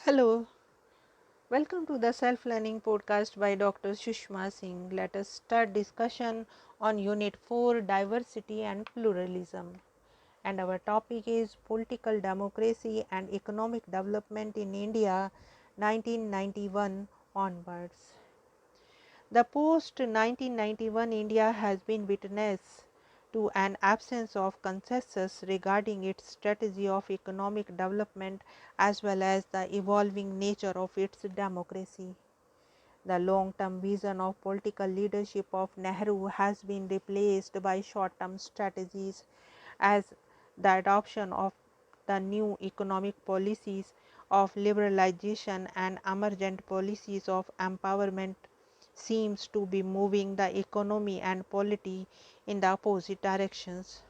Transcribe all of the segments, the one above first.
Hello, welcome to the Self Learning Podcast by Dr. Sushma Singh. Let us start discussion on Unit 4 Diversity and Pluralism. And our topic is Political Democracy and Economic Development in India 1991 onwards. The post 1991 India has been witness to an absence of consensus regarding its strategy of economic development as well as the evolving nature of its democracy. The long-term vision of political leadership of Nehru has been replaced by short-term strategies as the adoption of the new economic policies of liberalization and emergent policies of empowerment seems to be moving the economy and polity in the opposite directions.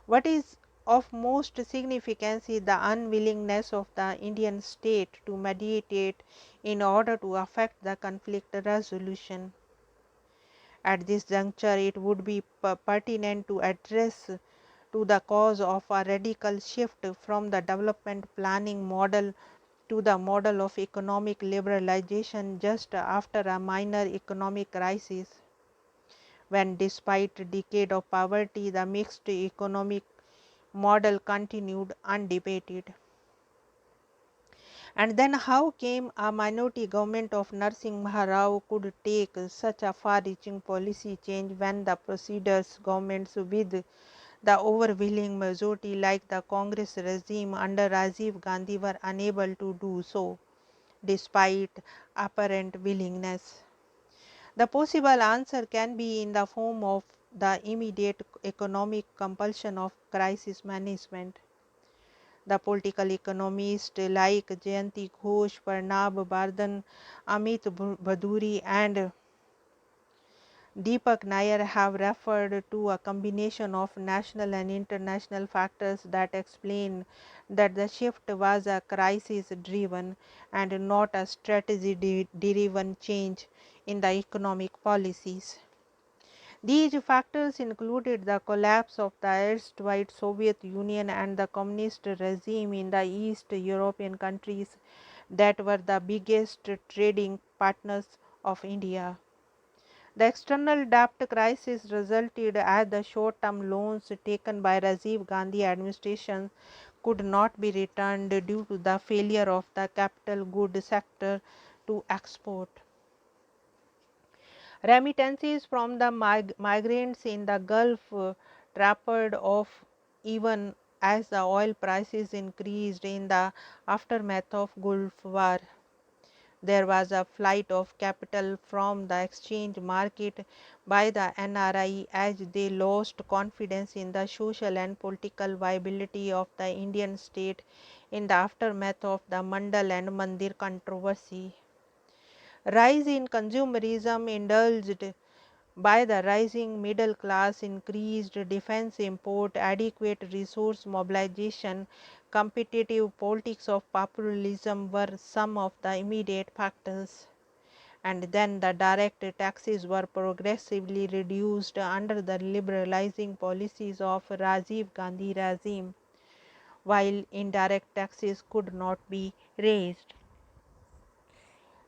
What is of most significance is the unwillingness of the Indian state to mediate in order to affect the conflict resolution. At this juncture, it would be pertinent to address to the cause of a radical shift from the development planning model to the model of economic liberalization just after a minor economic crisis, when despite a decade of poverty, the mixed economic model continued undebated. And then how came a minority government of Narasimha Rao could take such a far-reaching policy change when the preceding governments with the overwhelming majority like the Congress regime under Rajiv Gandhi were unable to do so, despite apparent willingness? The possible answer can be in the form of the immediate economic compulsion of crisis management. The political economists like Jayanti Ghosh, Pranab Bardhan, Amit Bhaduri and Deepak Nair have referred to a combination of national and international factors that explain that the shift was a crisis-driven and not a strategy-driven change in the economic policies. These factors included the collapse of the erstwhile Soviet Union and the communist regime in the East European countries that were the biggest trading partners of India. The external debt crisis resulted as the short-term loans taken by Rajiv Gandhi administration could not be returned due to the failure of the capital goods sector to export. Remittances from the migrants in the Gulf tapered off even as the oil prices increased in the aftermath of Gulf War. There was a flight of capital from the exchange market by the NRI as they lost confidence in the social and political viability of the Indian state in the aftermath of the Mandal and Mandir controversy. Rise in consumerism indulged by the rising middle class, increased defense import, adequate resource mobilization, competitive politics of populism were some of the immediate factors. And then the direct taxes were progressively reduced under the liberalizing policies of Rajiv Gandhi regime, while indirect taxes could not be raised.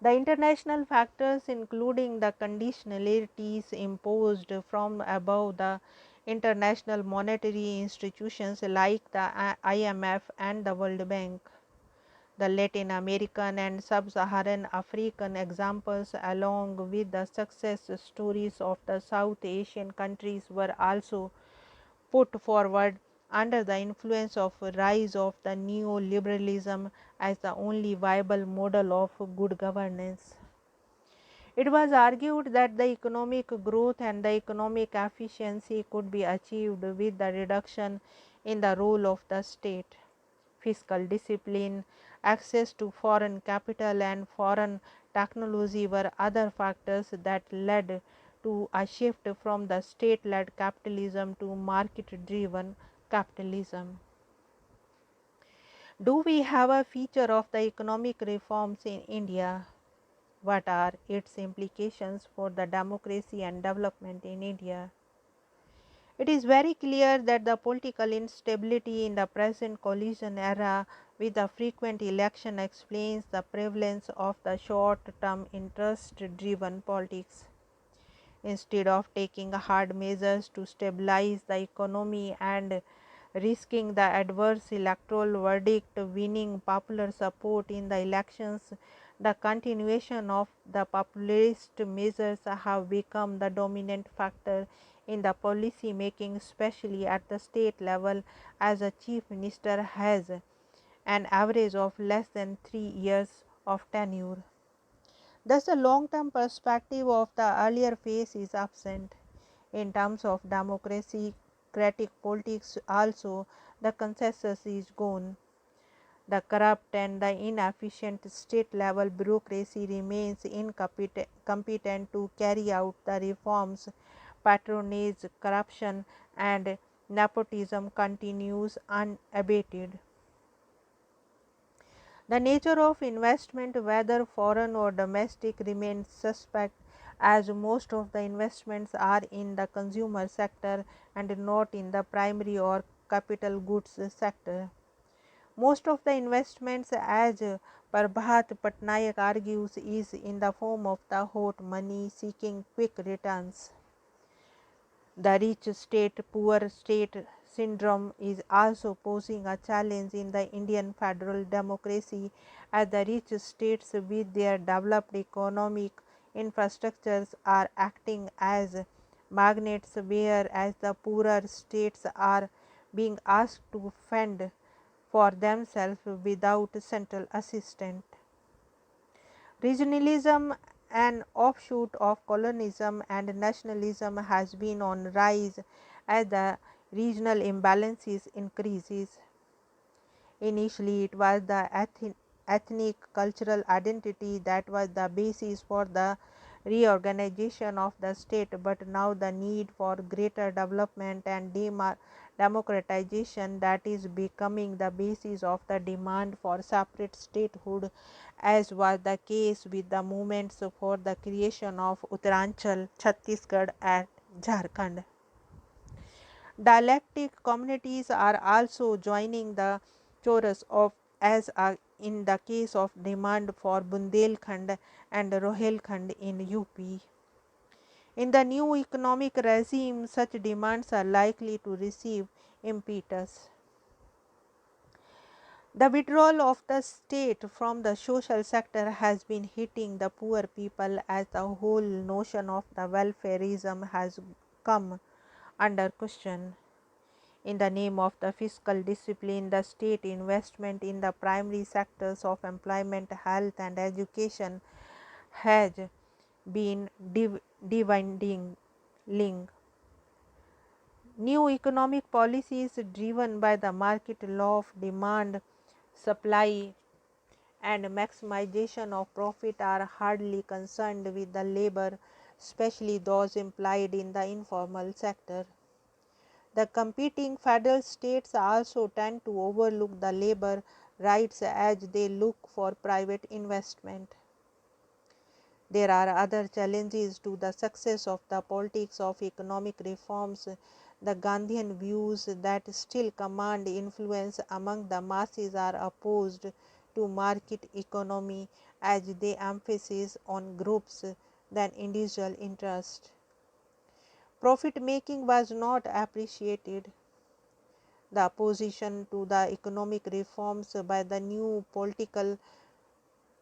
The international factors, including the conditionalities imposed from above the international monetary institutions like the IMF and the World Bank, the Latin American and Sub-Saharan African examples, along with the success stories of the South Asian countries, were also put forward under the influence of rise of the neoliberalism as the only viable model of good governance. It was argued that the economic growth and the economic efficiency could be achieved with the reduction in the role of the state. Fiscal discipline, access to foreign capital and foreign technology were other factors that led to a shift from the state-led capitalism to market-driven capitalism. Do we have a feature of the economic reforms in India? What are its implications for the democracy and development in India? It is very clear that the political instability in the present coalition era with the frequent election explains the prevalence of the short-term interest-driven politics. Instead of taking hard measures to stabilize the economy and risking the adverse electoral verdict winning popular support in the elections, the continuation of the populist measures have become the dominant factor in the policy making, especially at the state level, as a chief minister has an average of less than 3 years of tenure. Thus, the long-term perspective of the earlier phase is absent. In terms of democratic politics also, the consensus is gone. The corrupt and the inefficient state-level bureaucracy remains incompetent to carry out the reforms. Patronage, corruption and nepotism continues unabated. The nature of investment, whether foreign or domestic, remains suspect, as most of the investments are in the consumer sector and not in the primary or capital goods sector. Most of the investments, as Prabhat Patnaik argues, is in the form of the hot money seeking quick returns. The rich state poor state syndrome is also posing a challenge in the Indian federal democracy, as the rich states with their developed economic infrastructures are acting as magnets, whereas the poorer states are being asked to fend for themselves without central assistance. Regionalism, an offshoot of colonialism and nationalism, has been on rise as the regional imbalances increases. Initially, it was the ethnic cultural identity that was the basis for the reorganization of the state, but now the need for greater development and democratization that is becoming the basis of the demand for separate statehood, as was the case with the movements for the creation of Uttaranchal, Chhattisgarh and Jharkhand. Dialectic communities are also joining the chorus of, as in the case of demand for Bundelkhand and Rohilkhand in UP. In the new economic regime, such demands are likely to receive impetus. The withdrawal of the state from the social sector has been hitting the poor people, as the whole notion of the welfareism has come under question. In the name of the fiscal discipline, the state investment in the primary sectors of employment, health and education has been dwindling. New economic policies driven by the market law of demand, supply and maximization of profit are hardly concerned with the labor, especially those employed in the informal sector. The competing federal states also tend to overlook the labor rights as they look for private investment. There are other challenges to the success of the politics of economic reforms. The Gandhian views that still command influence among the masses are opposed to market economy, as they emphasize on groups than individual interest. Profit making was not appreciated. The opposition to the economic reforms by the new political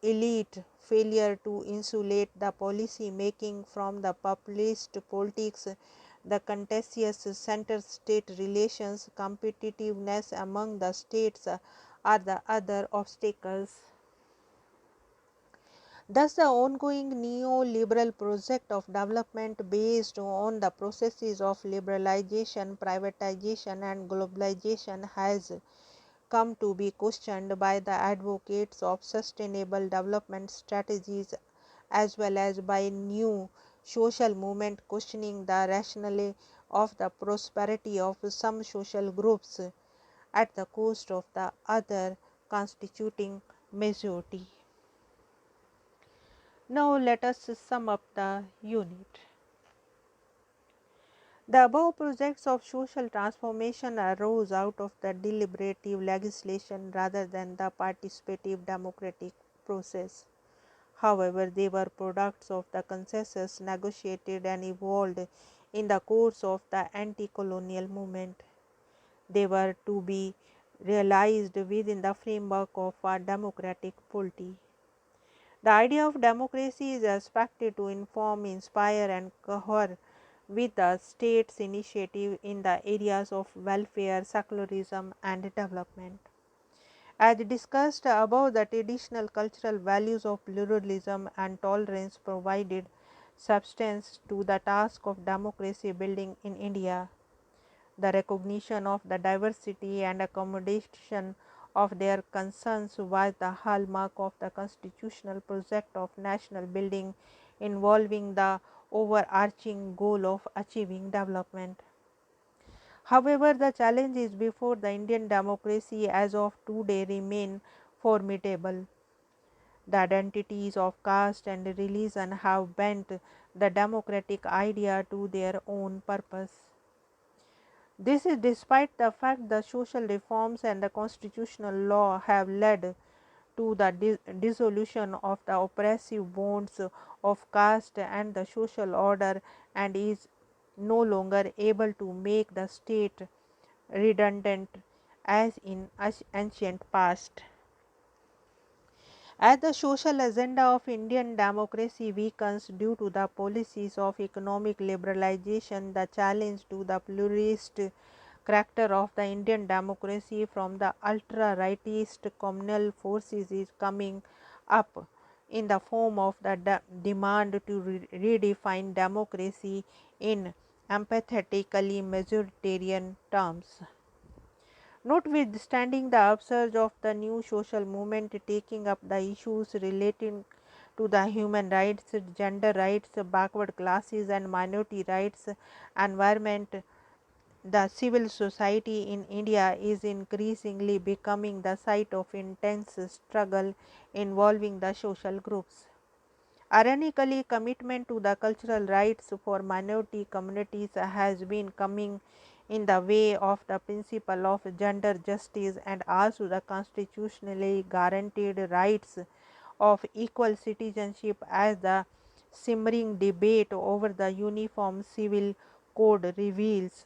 elite, failure to insulate the policy making from the populist politics, the contentious center-state relations, competitiveness among the states are the other obstacles. Thus, the ongoing neoliberal project of development based on the processes of liberalization, privatization and globalization has come to be questioned by the advocates of sustainable development strategies, as well as by new social movement questioning the rationale of the prosperity of some social groups at the cost of the other constituting majority. Now let us sum up the unit. The above projects of social transformation arose out of the deliberative legislation rather than the participative democratic process. However, they were products of the consensus negotiated and evolved in the course of the anti-colonial movement. They were to be realized within the framework of a democratic polity. The idea of democracy is expected to inform, inspire, and cohere with the state's initiative in the areas of welfare, secularism, and development. As discussed above, the traditional cultural values of pluralism and tolerance provided substance to the task of democracy building in India. The recognition of the diversity and accommodation of their concerns was the hallmark of the constitutional project of national building, involving the overarching goal of achieving development. However, the challenges before the Indian democracy as of today remain formidable. The identities of caste and religion have bent the democratic idea to their own purpose. This is despite the fact the social reforms and the constitutional law have led to the dissolution of the oppressive bonds of caste and the social order, and is no longer able to make the state redundant as in ancient past. As the social agenda of Indian democracy weakens due to the policies of economic liberalization, the challenge to the pluralist character of the Indian democracy from the ultra-rightist communal forces is coming up in the form of the demand to redefine democracy in empathetically majoritarian terms. Notwithstanding the upsurge of the new social movement taking up the issues relating to the human rights, gender rights, backward classes and minority rights, environment, the civil society in India is increasingly becoming the site of intense struggle involving the social groups. Ironically, commitment to the cultural rights for minority communities has been coming in the way of the principle of gender justice and also the constitutionally guaranteed rights of equal citizenship, as the simmering debate over the uniform civil code reveals.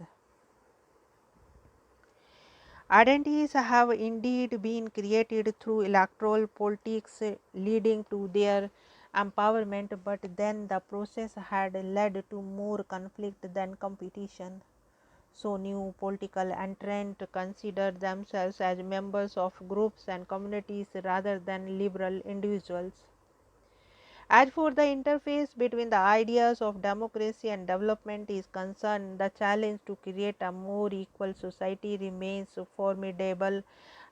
Identities have indeed been created through electoral politics leading to their empowerment, but then the process had led to more conflict than competition. So new political entrants consider themselves as members of groups and communities rather than liberal individuals. As for the interface between the ideas of democracy and development is concerned, the challenge to create a more equal society remains formidable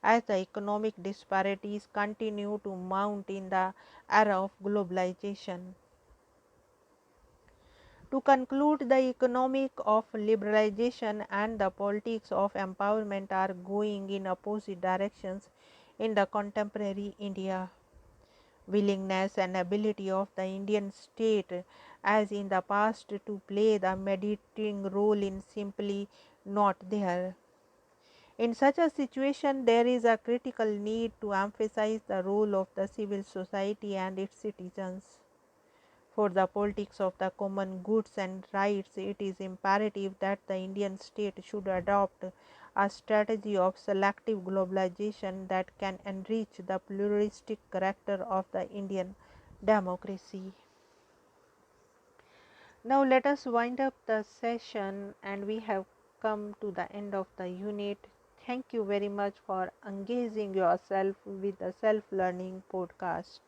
as the economic disparities continue to mount in the era of globalization. To conclude, the economic of liberalization and the politics of empowerment are going in opposite directions in the contemporary India. Willingness and ability of the Indian state, as in the past, to play the mediating role is simply not there. In such a situation, there is a critical need to emphasize the role of the civil society and its citizens. For the politics of the common goods and rights, it is imperative that the Indian state should adopt a strategy of selective globalization that can enrich the pluralistic character of the Indian democracy. Now let us wind up the session, and we have come to the end of the unit. Thank you very much for engaging yourself with the self-learning podcast.